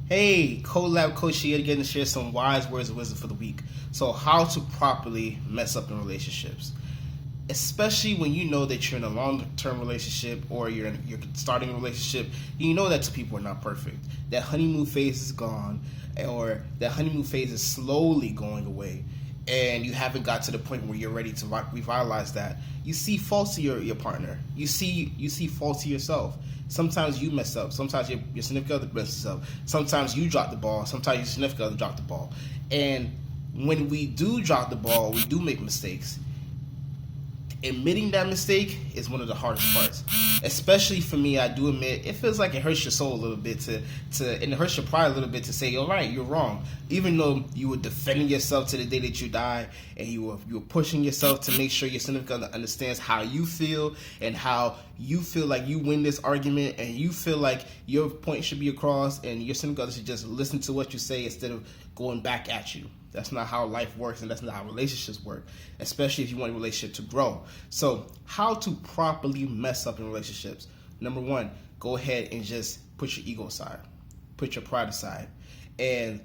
Hey, Collab Coach here again to share some wise words of wisdom for the week. So, how to properly mess up in relationships, especially when you know that you're in a long-term relationship or you're starting a relationship. You know that two people are not perfect. That honeymoon phase is gone, or that honeymoon phase is slowly going away, and you haven't got to the point where you're ready to revitalize that. You see faults to your partner. You see faults to yourself. Sometimes you mess up. Sometimes your significant other messes up. Sometimes you drop the ball. Sometimes your significant other drop the ball. And when we do drop the ball, we do make mistakes. Admitting that mistake is one of the hardest parts, especially for me. I do admit it feels like it hurts your soul a little bit and it hurts your pride a little bit to say, "You're right, you're wrong," even though you were defending yourself to the day that you die, and you were pushing yourself to make sure your significant other understands how you feel and how you feel like you win this argument, and you feel like your point should be across, and your significant other should just listen to what you say instead of going back at you. That's not how life works, and that's not how relationships work, especially if you want a relationship to grow. So, how to properly mess up in relationships? Number one, go ahead and just put your ego aside, put your pride aside. And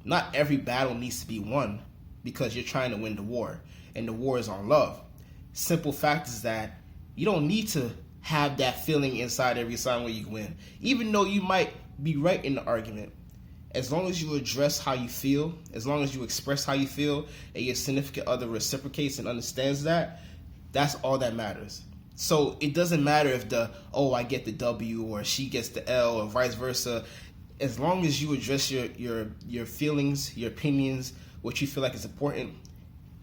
not every battle needs to be won because you're trying to win the war, and the war is on love. Simple fact is that you don't need to have that feeling inside every time when you win, even though you might be right in the argument. As long as you address how you feel, as long as you express how you feel, and your significant other reciprocates and understands that, that's all that matters. So it doesn't matter if I get the W or she gets the L or vice versa. As long as you address your feelings, your opinions, what you feel like is important,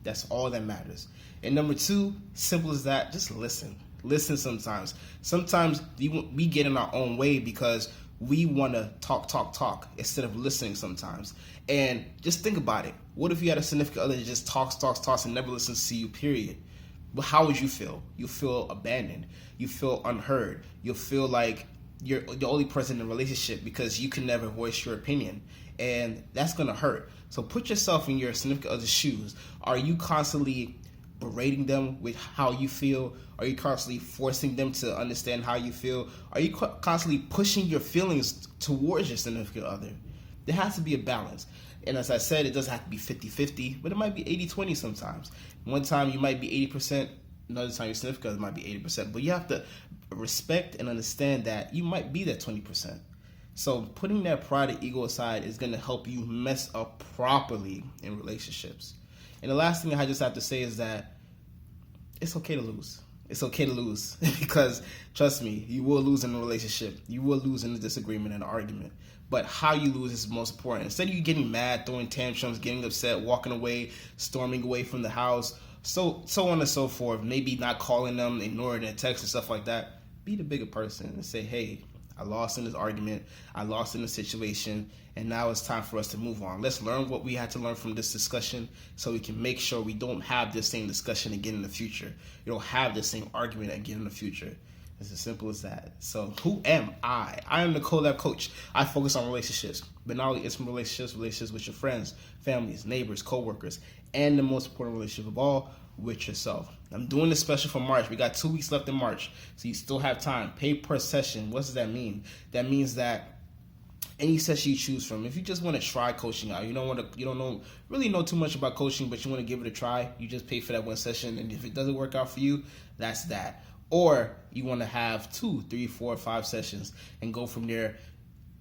that's all that matters. And number two, simple as that, just listen. Listen sometimes. Sometimes we get in our own way because we want to talk instead of listening sometimes. And just think about it. What if you had a significant other that just talks and never listens to you, period? Well, how would you feel? You feel abandoned. You feel unheard. You'll feel like you're the only person in a relationship because you can never voice your opinion. And that's going to hurt. So put yourself in your significant other's shoes. Are you constantly berating them with how you feel? Are you constantly forcing them to understand how you feel? Are you constantly pushing your feelings towards your significant other? There has to be a balance. And as I said, it doesn't have to be 50-50, but it might be 80-20 sometimes. One time you might be 80%, another time your significant other might be 80%. But you have to respect and understand that you might be that 20%. So putting that pride and ego aside is going to help you mess up properly in relationships. And the last thing I just have to say is that it's okay to lose. It's okay to lose because, trust me, you will lose in a relationship. You will lose in a disagreement and an argument. But how you lose is most important. Instead of you getting mad, throwing tantrums, getting upset, walking away, storming away from the house, so on and so forth, maybe not calling them, ignoring their texts and stuff like that, be the bigger person and say, hey, I lost in this argument, I lost in the situation, and now it's time for us to move on. Let's learn what we had to learn from this discussion so we can make sure we don't have this same discussion again in the future. You don't have this same argument again in the future. It's as simple as that. So who am I? I am the Collab Coach. I focus on relationships, but not only intimate relationships with your friends, families, neighbors, co-workers, and the most important relationship of all, with yourself. I'm doing this special for March. We got 2 weeks left in March, so you still have time. Pay per session. What does that mean? That means that any session you choose from, if you just want to try coaching out, you don't really know too much about coaching, but you want to give it a try, you just pay for that one session, and if it doesn't work out for you, that's that. Or you want to have 2, 3, 4, 5 sessions and go from there.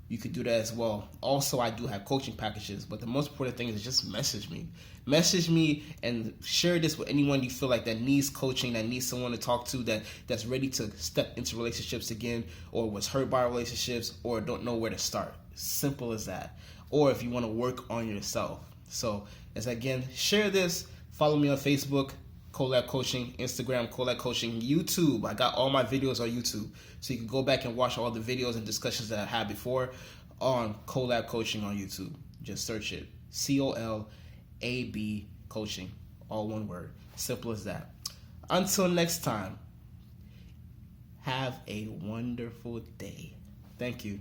You could do that as well. Also, I do have coaching packages, but the most important thing is just message me. Message me and share this with anyone you feel like that needs coaching, that needs someone to talk to, that's ready to step into relationships again, or was hurt by relationships, or don't know where to start. Simple as that. Or if you want to work on yourself. So, share this. Follow me on Facebook, Collab Coaching, Instagram, Collab Coaching, YouTube. I got all my videos on YouTube. So you can go back and watch all the videos and discussions that I had before on Collab Coaching on YouTube. Just search it. COLAB Coaching. All one word. Simple as that. Until next time, have a wonderful day. Thank you.